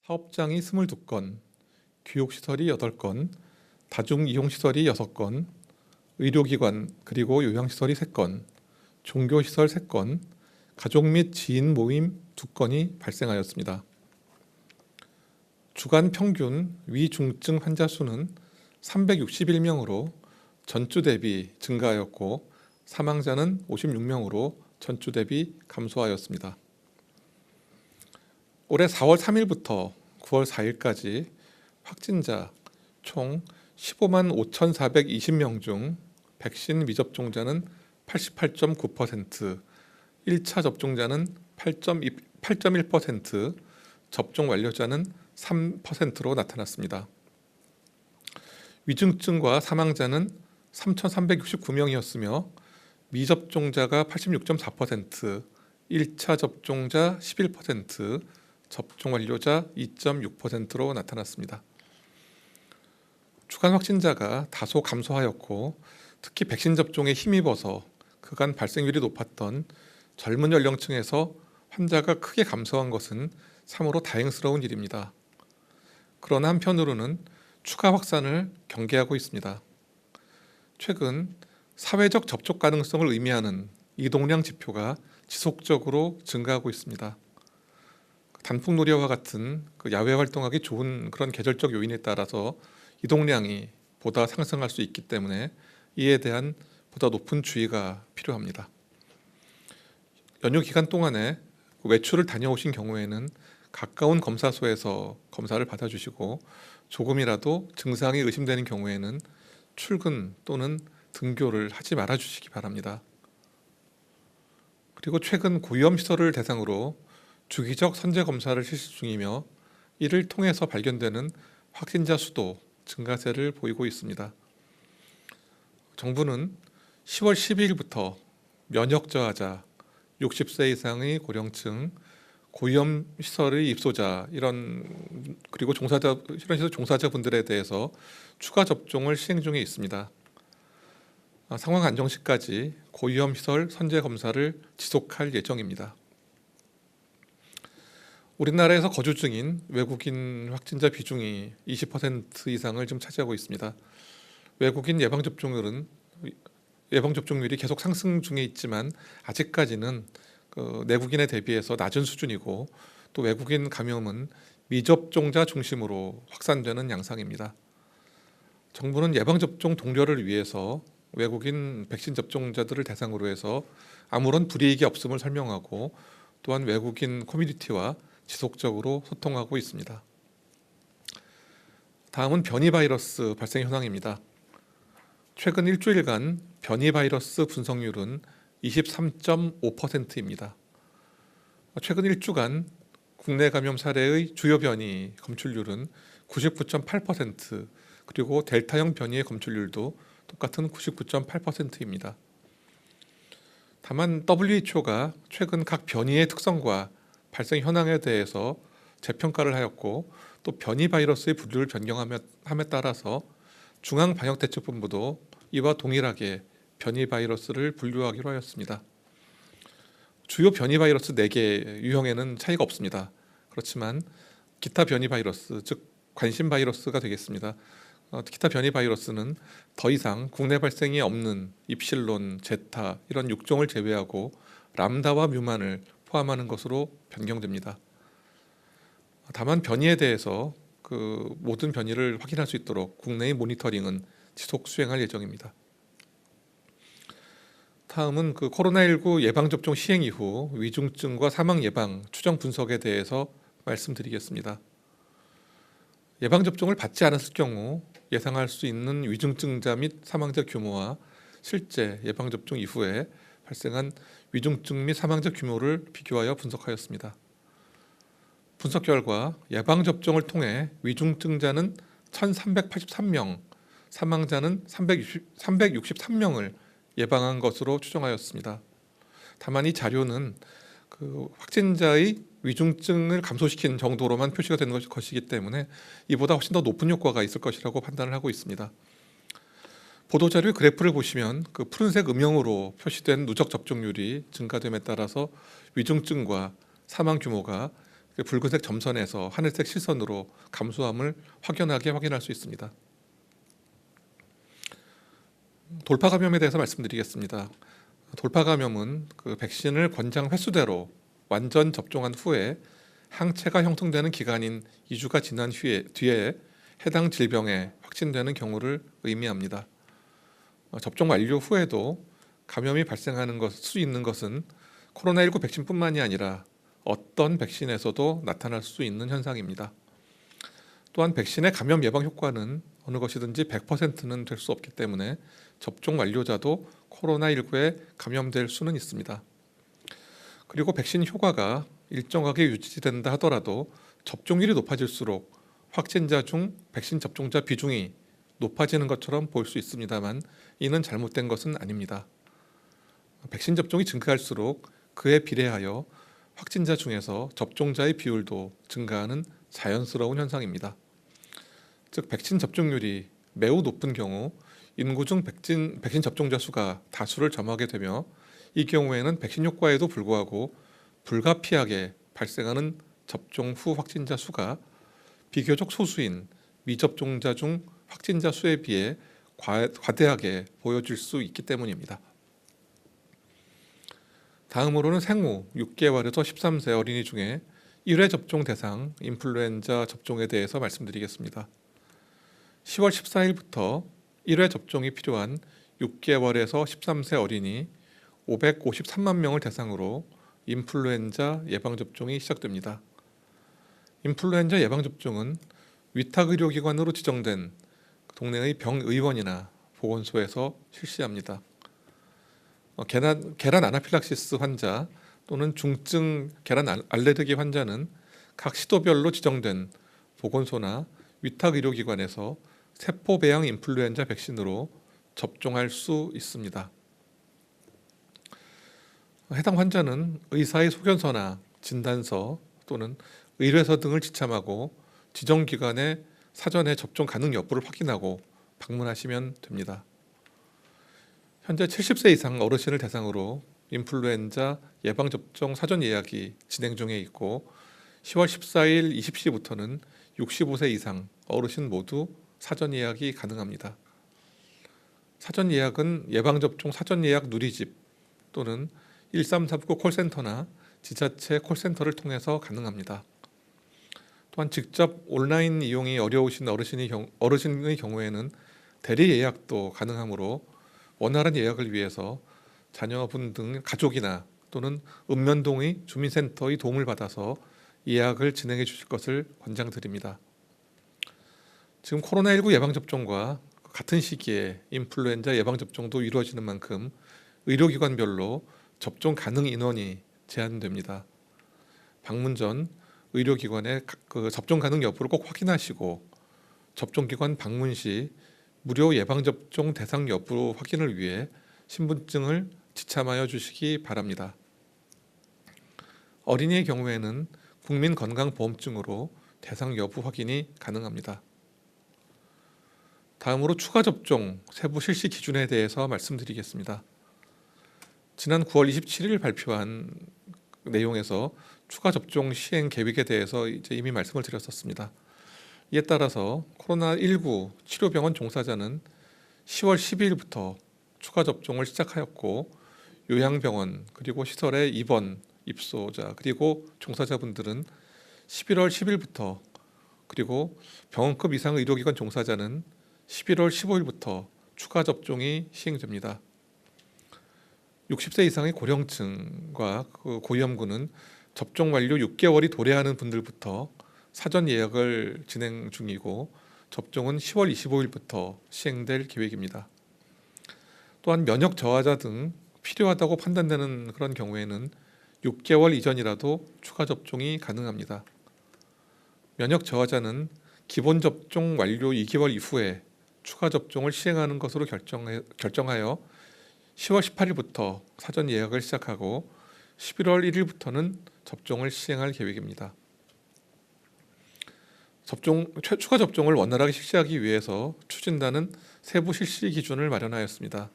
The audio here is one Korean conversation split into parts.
사업장이 22건, 교육시설이 8건, 다중이용시설이 6건, 의료기관 그리고 요양시설이 3건, 종교시설 3건, 가족 및 지인 모임 2건이 발생하였습니다. 주간 평균 위중증 환자 수는 361명으로 전주 대비 증가하였고 사망자는 56명으로 전주 대비 감소하였습니다. 올해 4월 3일부터 9월 4일까지 확진자 총 15만 5,420명 중 백신 미접종자는 88.9%, 1차 접종자는 8.1%, 접종 완료자는 3%로 나타났습니다. 위중증과 사망자는 3,369명이었으며 미접종자가 86.4%, 1차 접종자 11%, 접종 완료자 2.6%로 나타났습니다. 주간 확진자가 다소 감소하였고 특히 백신 접종에 힘입어서 그간 발생률이 높았던 젊은 연령층에서 환자가 크게 감소한 것은 참으로 다행스러운 일입니다. 그러나 한편으로는 추가 확산을 경계하고 있습니다. 최근 사회적 접촉 가능성을 의미하는 이동량 지표가 지속적으로 증가하고 있습니다. 단풍놀이와 같은 야외 활동하기 좋은 그런 계절적 요인에 따라서 이동량이 보다 상승할 수 있기 때문에 이에 대한 보다 높은 주의가 필요합니다. 연휴 기간 동안에 외출을 다녀오신 경우에는 가까운 검사소에서 검사를 받아주시고 조금이라도 증상이 의심되는 경우에는 출근 또는 등교를 하지 말아 주시기 바랍니다. 그리고 최근 고위험시설을 대상으로 주기적 선제 검사를 실시 중이며 이를 통해서 발견되는 확진자 수도 증가세를 보이고 있습니다. 정부는 10월 12일부터 면역 저하자, 60세 이상의 고령층, 고위험 시설의 입소자 그리고 이런 시설 종사자분들에 대해서 추가 접종을 시행 중에 있습니다. 상황 안정 시까지 고위험 시설 선제 검사를 지속할 예정입니다. 우리나라에서 거주 중인 외국인 확진자 비중이 20% 이상을 지금 차지하고 있습니다. 외국인 예방접종률이 계속 상승 중에 있지만 아직까지는 내국인에 대비해서 낮은 수준이고 또 외국인 감염은 미접종자 중심으로 확산되는 양상입니다. 정부는 예방접종 동료를 위해서 외국인 백신 접종자들을 대상으로 해서 아무런 불이익이 없음을 설명하고 또한 외국인 커뮤니티와 지속적으로 소통하고 있습니다. 다음은 변이 바이러스 발생 현황입니다. 최근 일주일간 변이 바이러스 분석률은 23.5%입니다. 최근 일주간 국내 감염 사례의 주요 변이 검출률은 99.8%, 그리고 델타형 변이의 검출률도 똑같은 99.8%입니다. 다만 WHO가 최근 각 변이의 특성과 발생 현황에 대해서 재평가를 하였고 또 변이 바이러스의 분류를 변경함에 따라서 중앙방역대책본부도 이와 동일하게 변이 바이러스를 분류하기로 하였습니다. 주요 변이 바이러스 4개 유형에는 차이가 없습니다. 그렇지만 기타 변이 바이러스, 즉 관심 바이러스가 되겠습니다. 기타 변이 바이러스는 더 이상 국내 발생이 없는 입실론, 제타 이런 6종을 제외하고 람다와 뮤만을 포함하는 것으로 변경됩니다. 다만 변이에 대해서 모든 변이를 확인할 수 있도록 국내의 모니터링은 지속 수행할 예정입니다. 다음은 코로나19 예방접종 시행 이후 위중증과 사망 예방 추정 분석에 대해서 말씀드리겠습니다. 예방접종을 받지 않았을 경우 예상할 수 있는 위중증자 및 사망자 규모와 실제 예방접종 이후에 발생한 위중증 및 사망자 규모를 비교하여 분석하였습니다. 분석 결과 예방접종을 통해 위중증자는 1,383명, 사망자는 363명을 예방한 것으로 추정하였습니다. 다만 이 자료는 확진자의 위중증을 감소시킨 정도로만 표시가 된 것이기 때문에 이보다 훨씬 더 높은 효과가 있을 것이라고 판단을 하고 있습니다. 보도자료 그래프를 보시면 푸른색 음영으로 표시된 누적 접종률이 증가됨에 따라서 위중증과 사망 규모가 붉은색 점선에서 하늘색 실선으로 감소함을 확연하게 확인할 수 있습니다. 돌파 감염에 대해서 말씀드리겠습니다. 돌파 감염은 백신을 권장 횟수대로 완전 접종한 후에 항체가 형성되는 기간인 2주가 지난 뒤에 해당 질병에 확진되는 경우를 의미합니다. 접종 완료 후에도 감염이 발생하는 수 있는 것은 코로나19 백신뿐만이 아니라 어떤 백신에서도 나타날 수 있는 현상입니다. 또한 백신의 감염 예방 효과는 어느 것이든지 100%는 될 수 없기 때문에 접종 완료자도 코로나19에 감염될 수는 있습니다. 그리고 백신 효과가 일정하게 유지된다 하더라도 접종률이 높아질수록 확진자 중 백신 접종자 비중이 높아지는 것처럼 보일 수 있습니다만 이는 잘못된 것은 아닙니다. 백신 접종이 증가할수록 그에 비례하여 확진자 중에서 접종자의 비율도 증가하는 자연스러운 현상입니다. 즉 백신 접종률이 매우 높은 경우 인구 중 백신 접종자 수가 다수를 점하게 되며 이 경우에는 백신 효과에도 불구하고 불가피하게 발생하는 접종 후 확진자 수가 비교적 소수인 미접종자 중 확진자 수에 비해 과대하게 보여질 수 있기 때문입니다. 다음으로는 생후 6개월에서 13세 어린이 중에 1회 접종 대상 인플루엔자 접종에 대해서 말씀드리겠습니다. 10월 14일부터 1회 접종이 필요한 6개월에서 13세 어린이 553만 명을 대상으로 인플루엔자 예방접종이 시작됩니다. 인플루엔자 예방접종은 위탁의료기관으로 지정된 동네의 병의원이나 보건소에서 실시합니다. 계란 아나필락시스 환자 또는 중증 계란 알레르기 환자는 각 시도별로 지정된 보건소나 위탁의료기관에서 세포배양 인플루엔자 백신으로 접종할 수 있습니다. 해당 환자는 의사의 소견서나 진단서 또는 의뢰서 등을 지참하고 지정기관에 사전에 접종 가능 여부를 확인하고 방문하시면 됩니다. 현재 70세 이상 어르신을 대상으로 인플루엔자 예방접종 사전 예약이 진행 중에 있고 10월 14일 20시부터는 65세 이상 어르신 모두 사전 예약이 가능합니다. 사전 예약은 예방접종 사전 예약 누리집 또는 1339 콜센터나 지자체 콜센터를 통해서 가능합니다. 또한 직접 온라인 이용이 어려우신 어르신의 경우에는 대리 예약도 가능하므로 원활한 예약을 위해서 자녀분 등 가족이나 또는 읍면동의 주민센터의 도움을 받아서 예약을 진행해 주실 것을 권장드립니다. 지금 코로나19 예방접종과 같은 시기에 인플루엔자 예방접종도 이루어지는 만큼 의료기관별로 접종 가능 인원이 제한됩니다. 방문 전 의료기관의 접종 가능 여부를 꼭 확인하시고 접종기관 방문 시 무료 예방접종 대상 여부 확인을 위해 신분증을 지참하여 주시기 바랍니다. 어린이의 경우에는 국민건강보험증으로 대상 여부 확인이 가능합니다. 다음으로 추가 접종 세부 실시 기준에 대해서 말씀드리겠습니다. 지난 9월 27일 발표한 내용에서 추가 접종 시행 계획에 대해서 이미 말씀을 드렸었습니다. 이에 따라서 코로나19 치료병원 종사자는 10월 12일부터 추가 접종을 시작하였고 요양병원 그리고 시설의 입원, 입소자 그리고 종사자분들은 11월 10일부터 그리고 병원급 이상 의료기관 종사자는 11월 15일부터 추가 접종이 시행됩니다. 60세 이상의 고령층과 고위험군은 접종 완료 6개월이 도래하는 분들부터 사전 예약을 진행 중이고 접종은 10월 25일부터 시행될 계획입니다. 또한 면역 저하자 등 필요하다고 판단되는 그런 경우에는 6개월 이전이라도 추가 접종이 가능합니다. 면역 저하자는 기본 접종 완료 2개월 이후에 추가 접종을 시행하는 것으로 결정하여 10월 18일부터 사전 예약을 시작하고 11월 1일부터는 접종을 시행할 계획입니다. 추가 접종을 원활하게 실시하기 위해서 추진단은 세부 실시 기준을 마련하였습니다.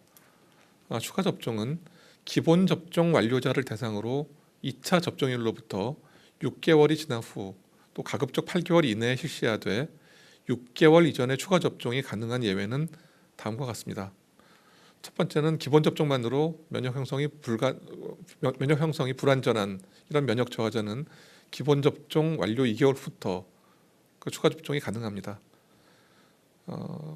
추가 접종은 기본 접종 완료자를 대상으로 2차 접종일로부터 6개월이 지난 후 또 가급적 8개월 이내에 실시하되 6개월 이전에 추가 접종이 가능한 예외는 다음과 같습니다. 첫 번째는 기본 접종만으로 면역 형성이 불완전한 이런 면역 저하자는 기본 접종 완료 2개월 후부터 그 추가 접종이 가능합니다.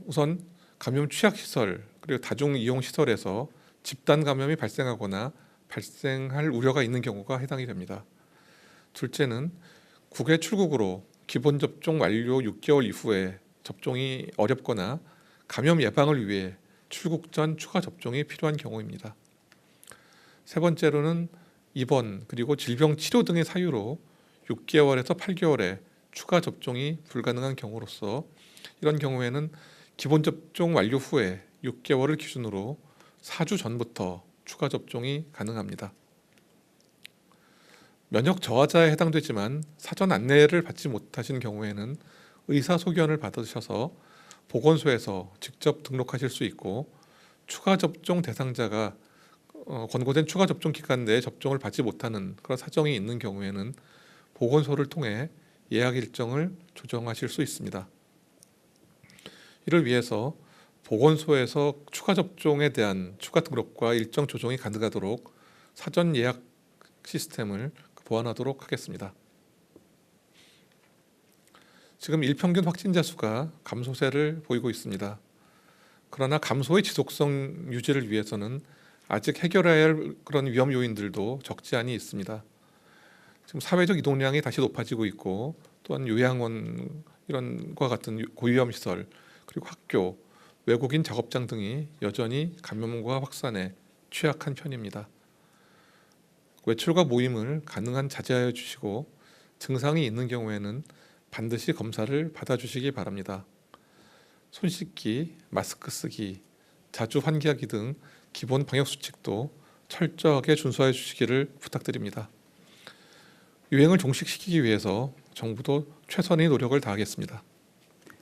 우선 감염 취약 시설 그리고 다중 이용 시설에서 집단 감염이 발생하거나 발생할 우려가 있는 경우가 해당이 됩니다. 둘째는 국외 출국으로 기본 접종 완료 6개월 이후에 접종이 어렵거나 감염 예방을 위해 출국 전 추가 접종이 필요한 경우입니다. 세 번째로는 입원 그리고 질병 치료 등의 사유로 6개월에서 8개월에 추가 접종이 불가능한 경우로서 이런 경우에는 기본 접종 완료 후에 6개월을 기준으로 4주 전부터 추가 접종이 가능합니다. 면역 저하자에 해당되지만 사전 안내를 받지 못하신 경우에는 의사소견을 받으셔서 보건소에서 직접 등록하실 수 있고 추가 접종 대상자가 권고된 추가 접종 기간 내에 접종을 받지 못하는 그런 사정이 있는 경우에는 보건소를 통해 예약 일정을 조정하실 수 있습니다. 이를 위해서 보건소에서 추가 접종에 대한 추가 등록과 일정 조정이 가능하도록 사전 예약 시스템을 보완하도록 하겠습니다. 지금 일평균 확진자 수가 감소세를 보이고 있습니다. 그러나 감소의 지속성 유지를 위해서는 아직 해결해야 할 그런 위험 요인들도 적지 않이 있습니다. 지금 사회적 이동량이 다시 높아지고 있고 또한 요양원 이런 과 같은 고위험 시설 그리고 학교, 외국인 작업장 등이 여전히 감염과 확산에 취약한 편입니다. 외출과 모임을 가능한 자제하여 주시고 증상이 있는 경우에는 반드시 검사를 받아주시기 바랍니다. 손 씻기, 마스크 쓰기, 자주 환기하기 등 기본 방역 수칙도 철저하게 준수해 주시기를 부탁드립니다. 유행을 종식시키기 위해서 정부도 최선의 노력을 다하겠습니다.